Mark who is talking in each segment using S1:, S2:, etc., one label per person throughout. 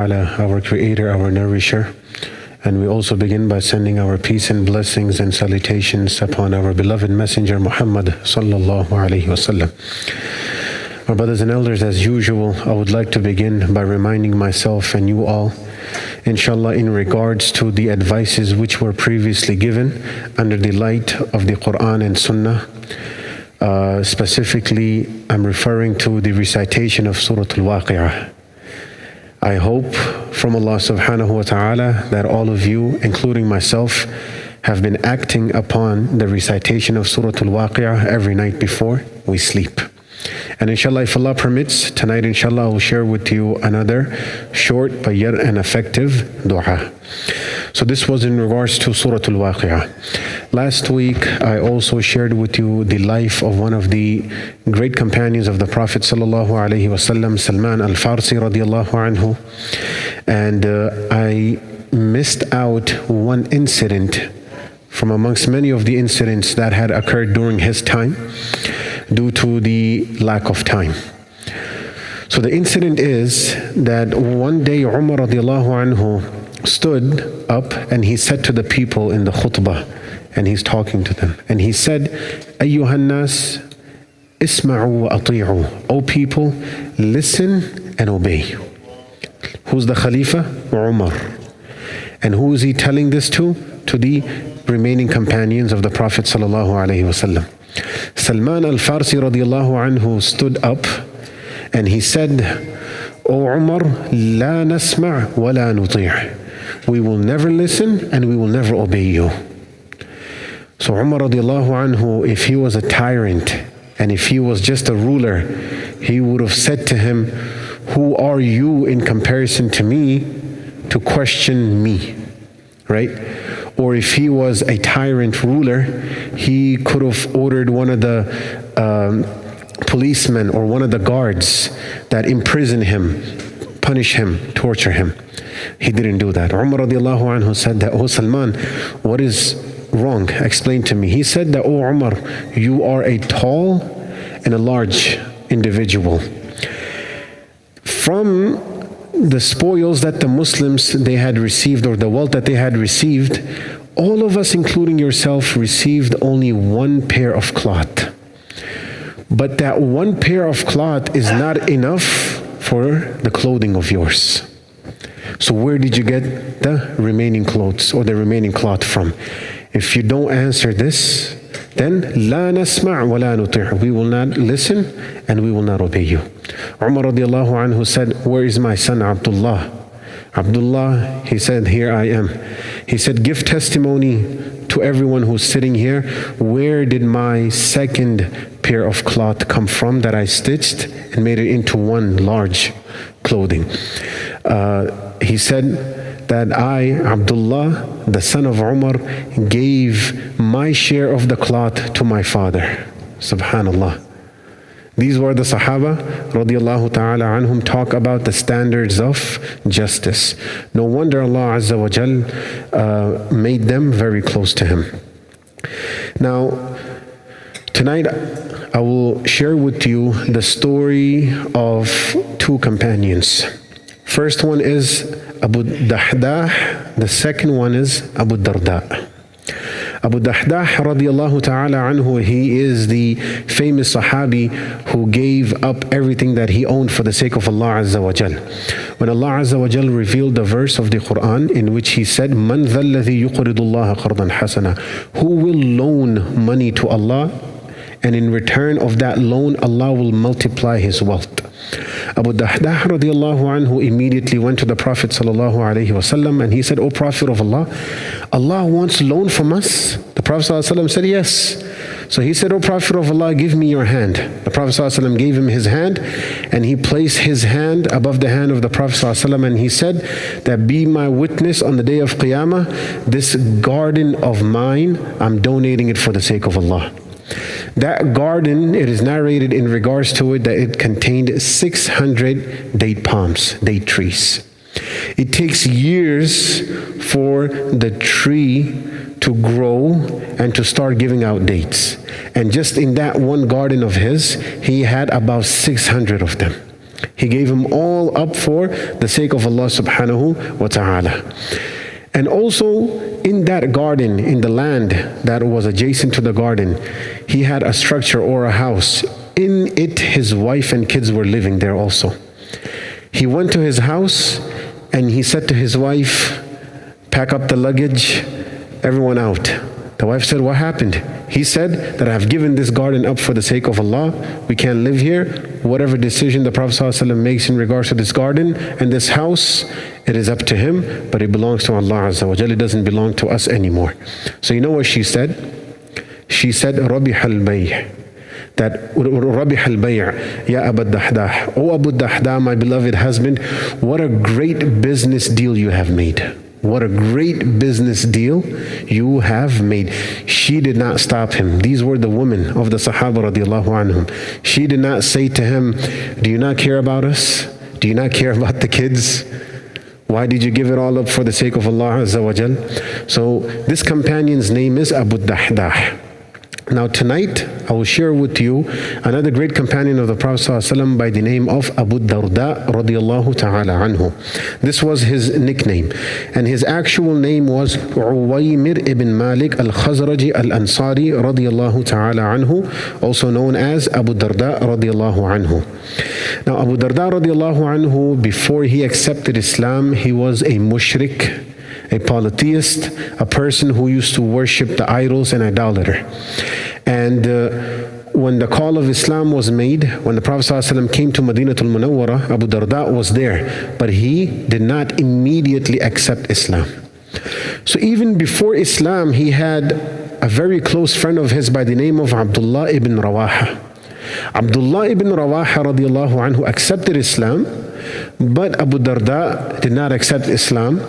S1: Allah, our Creator, our Nourisher. And we also begin by sending our peace and blessings and salutations upon our beloved Messenger Muhammad sallallahu alaihi wasallam. My brothers and elders, as usual, I would like to begin by reminding myself and you all, inshallah, in regards to the advices which were previously given under the light of the Quran and Sunnah. Specifically, I'm referring to the recitation of Surah Al-Waqi'ah. I hope from Allah subhanahu wa ta'ala that all of you, including myself, have been acting upon the recitation of Surah Al-Waqi'ah every night before we sleep. And inshallah, if Allah permits, tonight inshallah I will share with you another short but yet an effective dua. So this was in regards to Surah Al-Waqi'ah. Last week I also shared with you the life of one of the great companions of the Prophet sallallahu alaihi wasallam, Salman al-Farsi radiyallahu anhu. And I missed out one incident from amongst many of the incidents that had occurred during his time due to the lack of time. So the incident is that one day Umar radiallahu anhu stood up and he said to the people in the khutbah, and he's talking to them, and he said, Ayyuhan nas, isma'u wa ati'u. O people, listen and obey. Who's the Khalifa? Umar. And who is he telling this to? To the remaining companions of the Prophet sallallahu alaihi wasallam. Salman al-Farsi radiallahu anhu stood up and he said, O Umar, la nasma' wa la nuti'. We will never listen and we will never obey you. So Umar radiallahu anhu, if he was a tyrant and if he was just a ruler, he would have said to him, who are you in comparison to me to question me, right? Or if he was a tyrant ruler, he could have ordered one of the policemen or one of the guards that imprison him, punish him, torture him. He didn't do that. Umar radiallahu anhu said that, oh Salman, what is wrong? Explain to me. He said that, oh Umar, you are a tall and a large individual. From the spoils that the Muslims they had received, or the wealth that they had received, all of us, including yourself, received only one pair of cloth. But that one pair of cloth is not enough for the clothing of yours. So where did you get the remaining clothes or the remaining cloth from? If you don't answer this, then la nasma' wa la nuti'. We will not listen and we will not obey you. Umar radiallahu anhu said, where is my son Abdullah? Abdullah, he said, here I am. He said, give testimony to everyone who's sitting here. Where did my second pair of cloth come from that I stitched and made it into one large clothing? He said that I, Abdullah, the son of Umar, gave my share of the cloth to my father. Subhanallah. These were the Sahaba radiallahu ta'ala anhum talk about the standards of justice. No wonder Allah Azza wa Jal made them very close to Him. Now, tonight I will share with you the story of two companions. First one is Abu Dahdah, the second one is Abu Darda. Abu Dahdah radiallahu ta'ala anhu, he is the famous Sahabi who gave up everything that he owned for the sake of Allah Azza wa Jal. When Allah Azza wa Jal revealed the verse of the Quran in which He said, Man dha alladhi yuqridu Allah qardan hasana. Who will loan money to Allah, and in return of that loan, Allah will multiply his wealth. Abu Dahdah radiallahu anhu immediately went to the Prophet sallallahu alaihi wasallam and he said, O Prophet of Allah, Allah wants loan from us? The Prophet sallallahu alaihi wasallam said, yes. So he said, O Prophet of Allah, give me your hand. The Prophet sallallahu alaihi wasallam gave him his hand, and he placed his hand above the hand of the Prophet sallallahu alaihi wasallam, and he said that, be my witness on the day of Qiyamah, this garden of mine, I'm donating it for the sake of Allah. That garden, it is narrated in regards to it that it contained 600 date palms, date trees. It takes years for the tree to grow and to start giving out dates. And just in that one garden of his, he had about 600 of them. He gave them all up for the sake of Allah subhanahu wa ta'ala. And also in that garden, in the land that was adjacent to the garden, he had a structure or a house. In it, his wife and kids were living there also. He went to his house and he said to his wife, pack up the luggage, everyone out. The wife said, what happened? He said that I have given this garden up for the sake of Allah. We can't live here. Whatever decision the Prophet ﷺ makes in regards to this garden and this house, it is up to him, but it belongs to Allah Azza wa Jalla. It doesn't belong to us anymore. So you know what she said? She said, رَبِحَ الْبَيْعِ, that رَبِحَ الْبَيْعِ يَا أَبَا الدَّحْدَاحِ, O Abu Dahdah, my beloved husband, what a great business deal you have made. What a great business deal you have made. She did not stop him. These were the women of the Sahaba radiallahu anhum. She did not say to him, do you not care about us? Do you not care about the kids? Why did you give it all up for the sake of Allah Azza wa Jal? So this companion's name is Abu Dahdah. Now tonight, I will share with you another great companion of the Prophet ﷺ by the name of Abu Darda radiallahu ta'ala anhu. This was his nickname. And his actual name was Uwaymir ibn Malik al-Khazraji al-Ansari radiallahu ta'ala anhu, also known as Abu Darda radiallahu anhu. Now Abu Darda radiallahu anhu, before he accepted Islam, he was a mushrik, a polytheist, a person who used to worship the idols and idolater. And when the call of Islam was made, when the Prophet ﷺ came to Madinatul Munawwara, Abu Darda was there, but he did not immediately accept Islam. So even before Islam, he had a very close friend of his by the name of Abdullah ibn Rawaha. Abdullah ibn Rawaha radiallahu anhu accepted Islam, but Abu Darda did not accept Islam.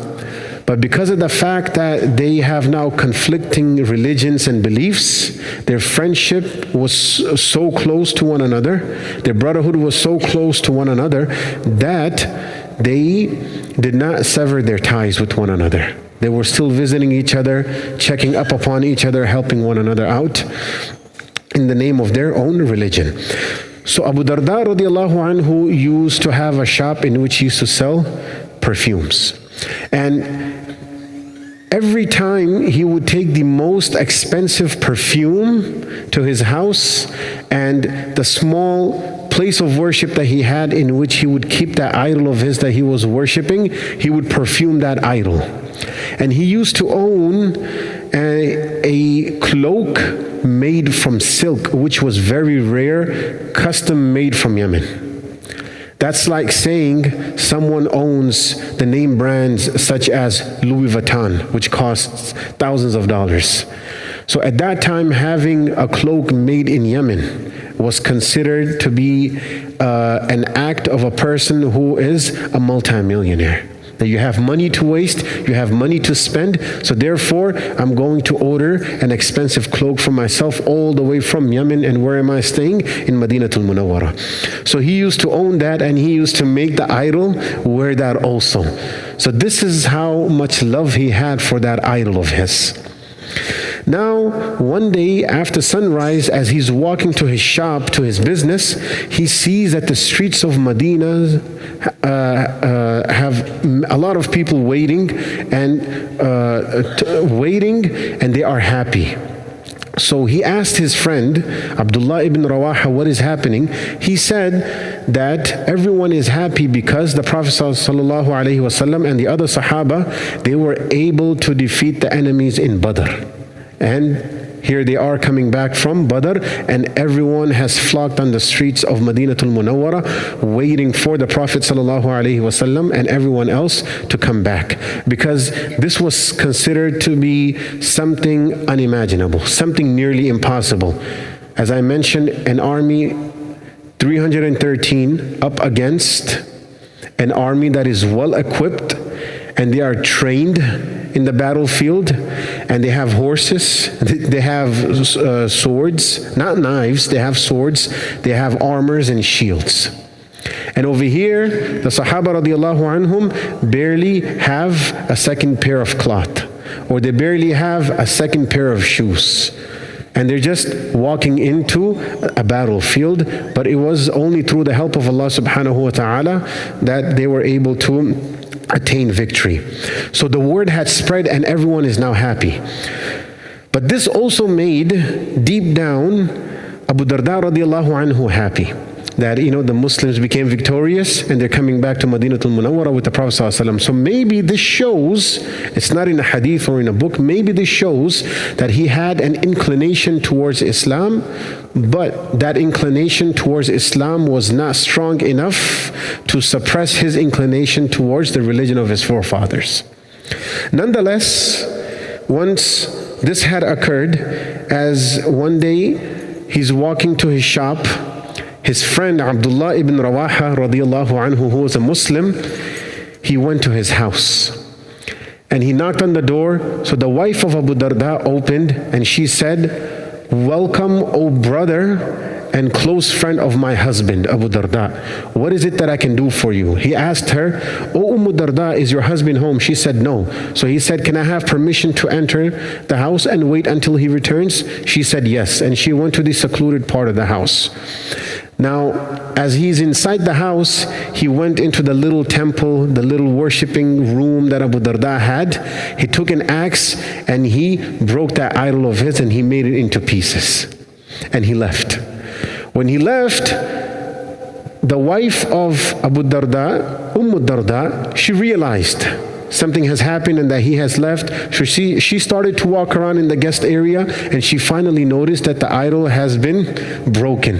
S1: But because of the fact that they have now conflicting religions and beliefs, their friendship was so close to one another, their brotherhood was so close to one another, that they did not sever their ties with one another. They were still visiting each other, checking up upon each other, helping one another out in the name of their own religion. So Abu Darda radiallahu anhu used to have a shop in which he used to sell perfumes. And every time he would take the most expensive perfume to his house, and the small place of worship that he had in which he would keep that idol of his that he was worshiping, he would perfume that idol. And he used to own a cloak made from silk, which was very rare, custom made from Yemen. That's like saying someone owns the name brands such as Louis Vuitton, which costs thousands of dollars. So at that time, having a cloak made in Yemen was considered to be an act of a person who is a multimillionaire. That you have money to waste, you have money to spend, so therefore I'm going to order an expensive cloak for myself all the way from Yemen. And where am I staying? In Madinatul Munawwara. So he used to own that, and he used to make the idol wear that also. So this is how much love he had for that idol of his. Now, one day after sunrise, as he's walking to his shop, to his business, he sees that the streets of Medina have a lot of people waiting, and they are happy. So he asked his friend, Abdullah ibn Rawaha, what is happening? He said that everyone is happy because the Prophet ﷺ and the other Sahaba, they were able to defeat the enemies in Badr. And here they are coming back from Badr, and everyone has flocked on the streets of Madinatul Munawwara waiting for the Prophet ﷺ and everyone else to come back, because this was considered to be something unimaginable, something nearly impossible. As I mentioned, an army 313 up against an army that is well equipped, and they are trained in the battlefield, and they have horses, they have swords, not knives, they have swords, they have armors and shields. And over here, the Sahaba radiallahu anhum barely have a second pair of cloth, or they barely have a second pair of shoes. And they're just walking into a battlefield, but it was only through the help of Allah subhanahu wa ta'ala that they were able to attain victory. So the word had spread and everyone is now happy. But this also made deep down Abu Darda radiallahu anhu happy. That, the Muslims became victorious and they're coming back to Madinatul Munawwara with the Prophet ﷺ. So maybe this shows, it's not in a hadith or in a book, maybe this shows that he had an inclination towards Islam, but that inclination towards Islam was not strong enough to suppress his inclination towards the religion of his forefathers. Nonetheless, once this had occurred, as one day he's walking to his shop, his friend Abdullah ibn Rawaha radiallahu anhu, who was a Muslim, he went to his house and he knocked on the door. So the wife of Abu Darda opened and she said, "Welcome, O brother and close friend of my husband, Abu Darda. What is it that I can do for you?" He asked her, "O Darda, is your husband home?" She said, "No." So he said, "Can I have permission to enter the house and wait until he returns?" She said, "Yes." And she went to the secluded part of the house. Now, as he's inside the house, he went into the little temple, the little worshipping room that Abu Darda had. He took an axe and he broke that idol of his and he made it into pieces. And he left. When he left, the wife of Abu Darda, Darda, she realized something has happened and that he has left. So she started to walk around in the guest area and she finally noticed that the idol has been broken.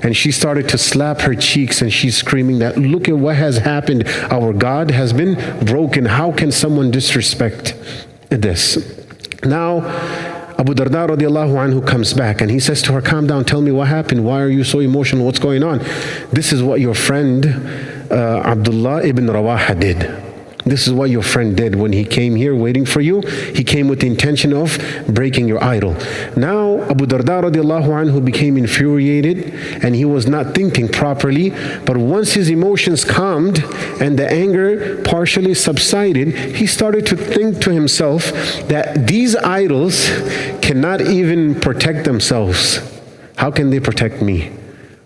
S1: And she started to slap her cheeks and she's screaming that, "Look at what has happened. Our God has been broken. How can someone disrespect this?" Now, Abu Darda radiallahu anhu comes back and he says to her, "Calm down, tell me what happened. Why are you so emotional? What's going on?" "This is what your friend Abdullah ibn Rawaha did. This is what your friend did when he came here waiting for you. He came with the intention of breaking your idol." Now Abu Darda radiallahu anhu became infuriated and he was not thinking properly. But once his emotions calmed and the anger partially subsided, he started to think to himself that these idols cannot even protect themselves. How can they protect me?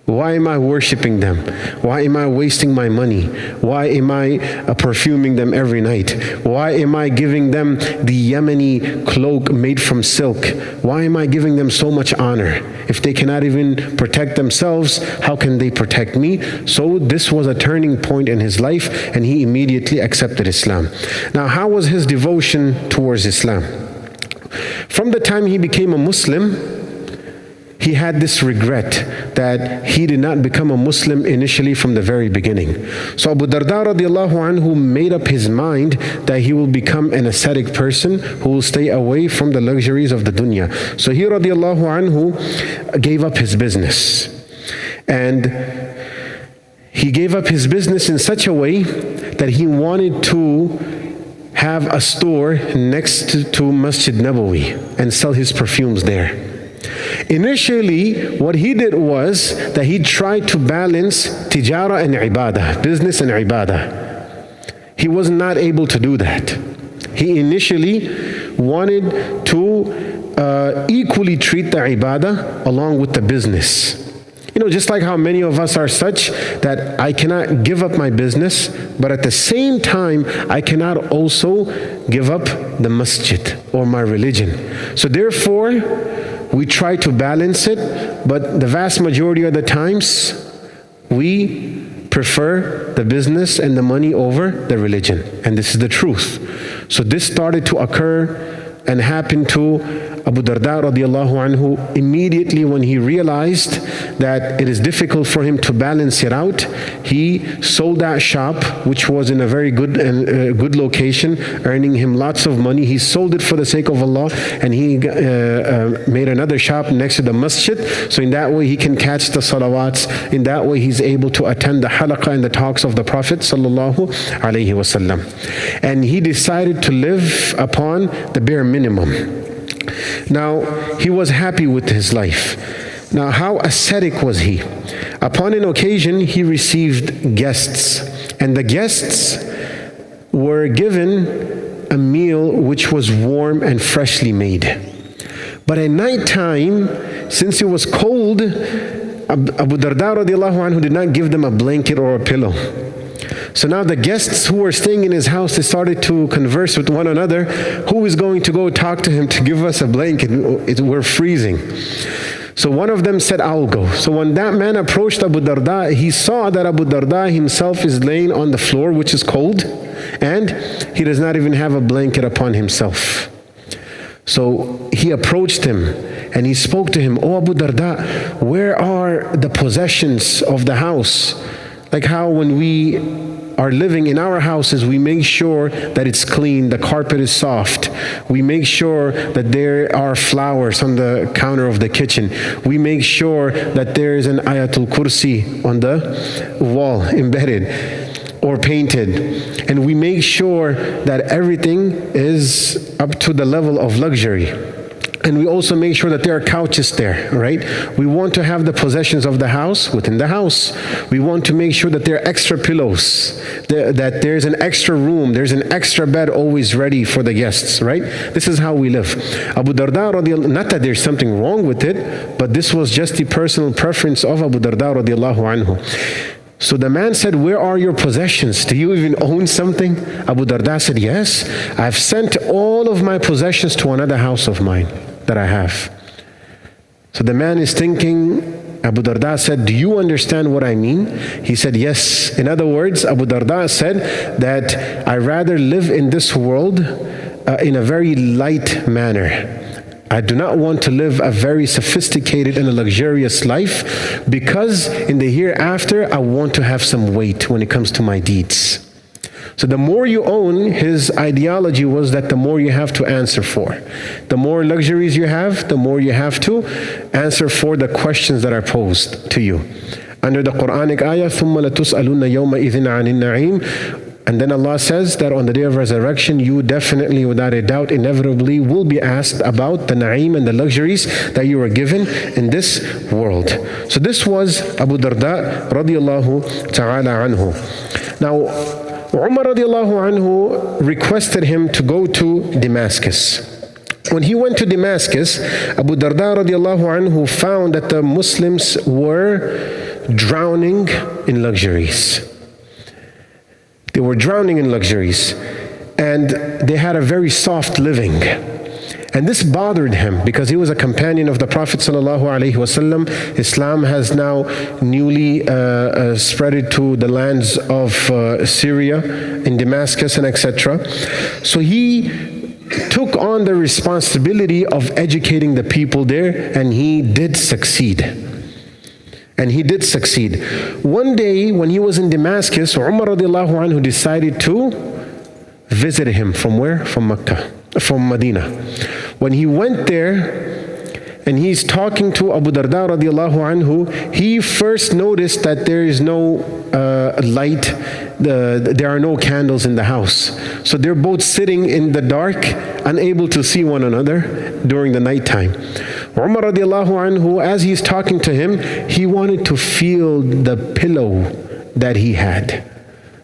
S1: Why am I worshiping them? Why am I wasting my money? Why am I perfuming them every night? Why am I giving them the Yemeni cloak made from silk? Why am I giving them so much honor? If they cannot even protect themselves, how can they protect me? So this was a turning point in his life and he immediately accepted Islam. Now, how was his devotion towards Islam? From the time he became a Muslim, he had this regret that he did not become a Muslim initially from the very beginning. So Abu Darda radiallahu anhu made up his mind that he will become an ascetic person who will stay away from the luxuries of the dunya. So he radiallahu anhu gave up his business. And he gave up his business in such a way that he wanted to have a store next to Masjid Nabawi and sell his perfumes there. Initially, what he did was that he tried to balance tijara and ibadah, business and ibadah. He was not able to do that. He initially wanted to equally treat the ibadah along with the business. Just like how many of us are such that I cannot give up my business, but at the same time, I cannot also give up the masjid or my religion. So therefore, we try to balance it, but the vast majority of the times, we prefer the business and the money over the religion. And this is the truth. So this started to occur and happen to Abu Darda radiallahu anhu immediately when he realized that it is difficult for him to balance it out. He sold that shop, which was in a very good location, earning him lots of money. He sold it for the sake of Allah, and he made another shop next to the masjid. So in that way he can catch the salawats. In that way he's able to attend the halaqah and the talks of the Prophet sallallahu alaihi wasallam. And he decided to live upon the bare minimum. Now, he was happy with his life. Now, how ascetic was he? Upon an occasion, he received guests, and the guests were given a meal which was warm and freshly made. But at night time, since it was cold, Abu Darda radiallahu anhu did not give them a blanket or a pillow. So now the guests who were staying in his house, they started to converse with one another. Who is going to go talk to him to give us a blanket? We're freezing. So one of them said, I'll go. So when that man approached Abu Darda, he saw that Abu Darda himself is laying on the floor, which is cold, and he does not even have a blanket upon himself. So he approached him and he spoke to him, Oh Abu Darda, where are the possessions of the house? Like how when we are living in our houses, we make sure that it's clean, the carpet is soft. We make sure that there are flowers on the counter of the kitchen. We make sure that there is an Ayatul Kursi on the wall embedded or painted. And we make sure that everything is up to the level of luxury. And we also make sure that there are couches there, right? We want to have the possessions of the house within the house. We want to make sure that there are extra pillows, that there's an extra room, there's an extra bed always ready for the guests, right? This is how we live. Abu Darda radiallahu, not that there's something wrong with it, but this was just the personal preference of Abu Darda radiallahu anhu. So the man said, where are your possessions? Do you even own something? Abu Darda said, yes, I've sent all of my possessions to another house of mine that I have. So the man is thinking, Abu Darda said, do you understand what I mean? He said, yes. In other words, Abu Darda said that I rather live in this world in a very light manner. I do not want to live a very sophisticated and a luxurious life, because in the hereafter, I want to have some weight when it comes to my deeds. So the more you own, his ideology was that the more you have to answer for. The more luxuries you have, the more you have to answer for the questions that are posed to you. Under the Quranic ayah, ثُمَّ لَتُسْأَلُنَّ يَوْمَئِذٍ عَنِ النَّعِيمِ. And then Allah says that on the day of resurrection, you definitely, without a doubt, inevitably will be asked about the na'im and the luxuries that you were given in this world. So this was Abu Darda radiallahu ta'ala anhu. Now, Umar radiallahu anhu requested him to go to Damascus. When he went to Damascus, Abu Darda radiallahu anhu found that the Muslims were drowning in luxuries. They were drowning in luxuries, and they had a very soft living. And this bothered him because he was a companion of the Prophet ﷺ. Islam has now newly spread to the lands of Syria, in Damascus and etc. So he took on the responsibility of educating the people there, and he did succeed. And he did succeed. One day when he was in Damascus, Umar radiallahu anhu decided to visit him. From where? From Mecca, from Medina. When he went there and he's talking to Abu Darda radiallahu anhu, he first noticed that there is no light, there are no candles in the house. So they're both sitting in the dark, unable to see one another during the nighttime. Umar radiallahu anhu, as he's talking to him, he wanted to feel the pillow that he had,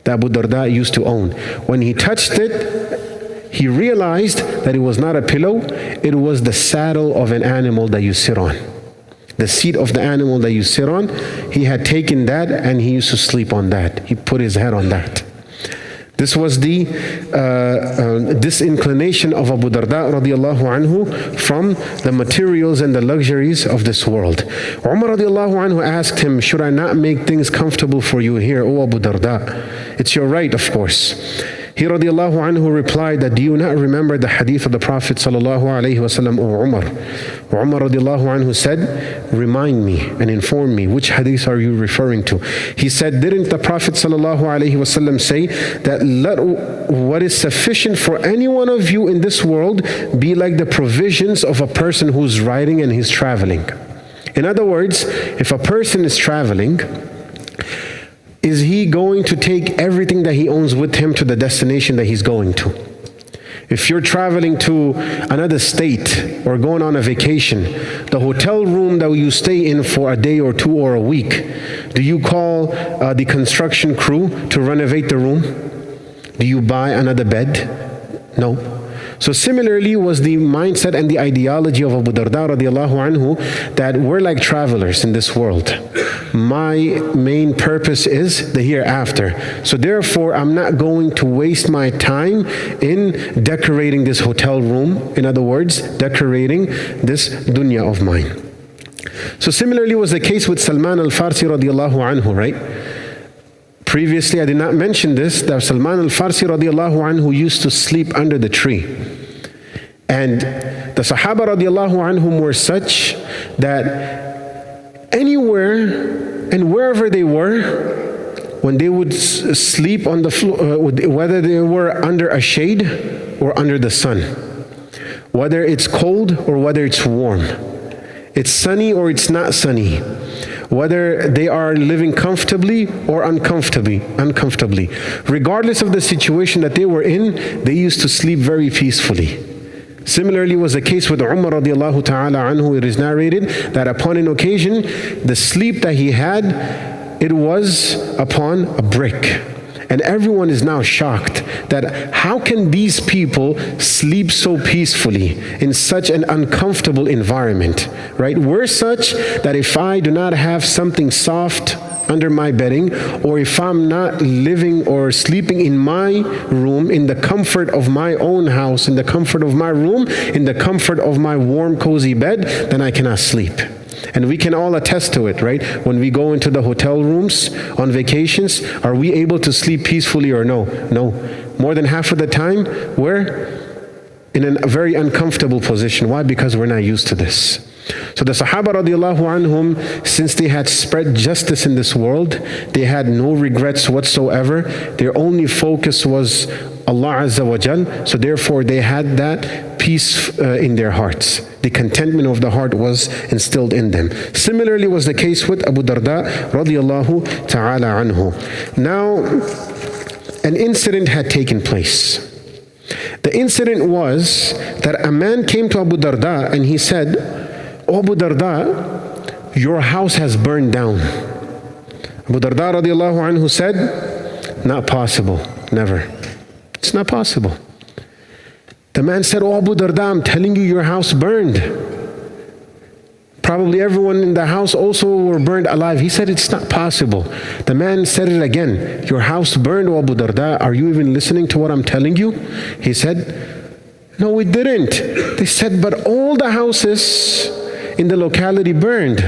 S1: that Abu Darda used to own. When he touched it, he realized that it was not a pillow, it was the saddle of an animal that you sit on. The seat of the animal that you sit on, he had taken that and he used to sleep on that. He put his head on that. This was the disinclination of Abu Darda radiallahu anhu from the materials and the luxuries of this world. Umar radiallahu anhu asked him, should I not make things comfortable for you here, O Abu Darda? It's your right, of course. He radiallahu anhu replied that, do you not remember the hadith of the Prophet sallallahu alayhi wasallam, O Umar? Umar radiallahu anhu said, remind me and inform me, which hadith are you referring to? He said, didn't the Prophet sallallahu alayhi wasallam say that let what is sufficient for any one of you in this world be like the provisions of a person who's riding and he's traveling? In other words, if a person is traveling, is he going to take everything that he owns with him to the destination that he's going to? If you're traveling to another state or going on a vacation, the hotel room that you stay in for a day or two or a week, do you call the construction crew to renovate the room? Do you buy another bed? No. So similarly was the mindset and the ideology of Abu Darda radiallahu anhu, that we're like travelers in this world. My main purpose is the hereafter. So therefore, I'm not going to waste my time in decorating this hotel room. In other words, decorating this dunya of mine. So similarly was the case with Salman al-Farsi radiallahu anhu, right? Previously, I did not mention this, that Salman al-Farsi radiallahu anhu used to sleep under the tree. And the Sahaba radiallahu anhum were such that anywhere and wherever they were, when they would sleep on the floor, whether they were under a shade or under the sun, whether it's cold or whether it's warm, it's sunny or it's not sunny, whether they are living comfortably or uncomfortably, regardless of the situation that they were in, they used to sleep very peacefully. Similarly was the case with Umar radiallahu ta'ala anhu. It is narrated that upon an occasion, the sleep that he had, it was upon a brick. And everyone is now shocked that how can these people sleep so peacefully in such an uncomfortable environment, right? We're such that if I do not have something soft under my bedding, or if I'm not living or sleeping in my room, in the comfort of my own house, in the comfort of my room, in the comfort of my warm, cozy bed, then I cannot sleep. And we can all attest to it, right? When we go into the hotel rooms on vacations, are we able to sleep peacefully or no? No. More than half of the time, we're in a very uncomfortable position. Why? Because we're not used to this. So the Sahaba radiallahu anhum, since they had spread justice in this world, they had no regrets whatsoever. Their only focus was Allah Azza wa Jal. So therefore they had that peace in their hearts. The contentment of the heart was instilled in them. Similarly was the case with Abu Darda radiallahu ta'ala anhu. Now, an incident had taken place. The incident was that a man came to Abu Darda and he said, "O Abu Darda, your house has burned down." Abu Darda radiallahu anhu said, "Not possible, never. It's not possible." The man said, "Oh Abu Darda, I'm telling you, your house burned. Probably everyone in the house also were burned alive." He said, "It's not possible." The man said it again, "Your house burned, O Abu Darda. Are you even listening to what I'm telling you?" He said, "No, we didn't." They said, "But all the houses in the locality burned."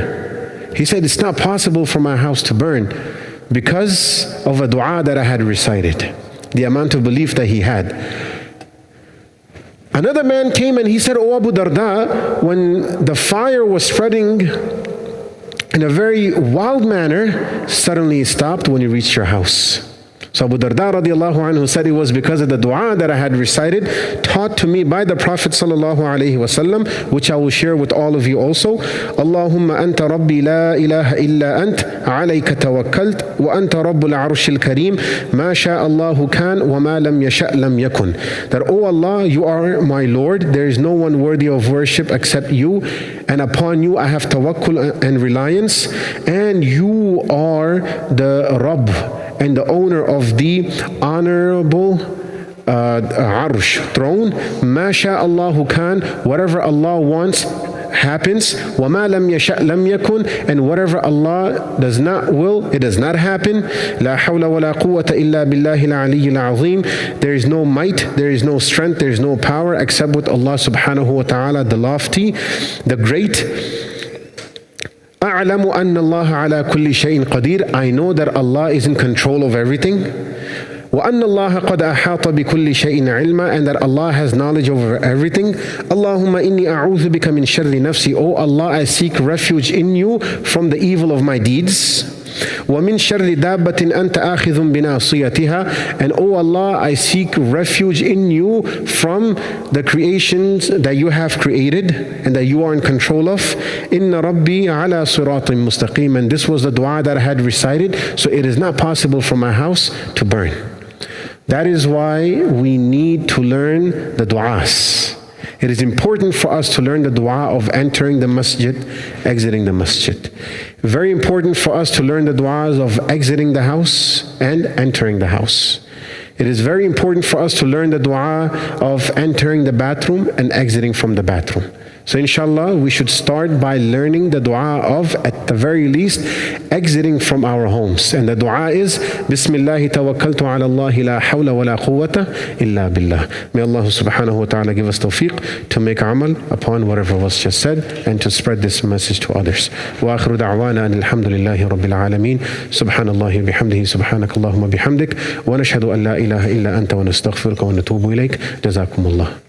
S1: He said, "It's not possible for my house to burn because of a dua that I had recited," the amount of belief that he had. Another man came and he said, "O Abu Darda, when the fire was spreading in a very wild manner, suddenly it stopped when you reached your house." So Abu Darda radiallahu anhu said, "It was because of the dua that I had recited, taught to me by the Prophet sallallahu alaihi wasallam, which I will share with all of you also. Allahumma anta rabbi la ilaha illa ant, alayka tawakkalt, wa anta rabbul arshil kareem, ma sha Allahu kan, wa ma lam yasha lam yakun." That, "O Allah, you are my Lord, there is no one worthy of worship except you, and upon you I have tawakkul and reliance, and you are the Rabb and the owner of the honorable arsh, throne. Ma sha Allahu kan, whatever Allah wants happens. Wa ma lam yasha lam yakun, and whatever Allah does not will, it does not happen. La hawla wa la quwwata illa billahi al-aliyyil azim." There is no might, there is no strength, there is no power except with Allah subhanahu wa ta'ala, the lofty, the great. أعلم أن الله على كل شيء قدير. I know that Allah is in control of everything. وأن الله قد أحاط بكل شيء علما, and that Allah has knowledge over everything. اللهم إني أعوذ بك من شر نفسي. Oh Allah, I seek refuge in you from the evil of my deeds. وَمِن شَرِّ دَابَّةٍ أَنْتَ آخِذٌ بِنَاصِيَتِهَا. And O Allah, I seek refuge in you from the creations that you have created and that you are in control of. إِنَّ رَبِّي عَلَى صِرَاطٍ مُسْتَقِيمٍ. And this was the dua that I had recited, so it is not possible for my house to burn. That is why we need to learn the du'as. It is important for us to learn the dua of entering the masjid, exiting the masjid. Very important for us to learn the du'as of exiting the house and entering the house. It is very important for us to learn the dua of entering the bathroom and exiting from the bathroom. So inshallah, we should start by learning the dua of, at the very least, exiting from our homes. And the dua is, Bismillahi tawakkaltu ala Allahi la hawla wa la quwwata illa billah. May Allah subhanahu wa ta'ala give us tawfiq to make amal upon whatever was just said and to spread this message to others. Wa akhiru da'wana an alhamdulillahi rabbil alameen. Subhanallahi bihamdihi, subhanakallahumma bihamdik. Wa nashhadu an la ilaha illa anta wa nastaghfiruka wa natubu ilayk. Jazakumullah.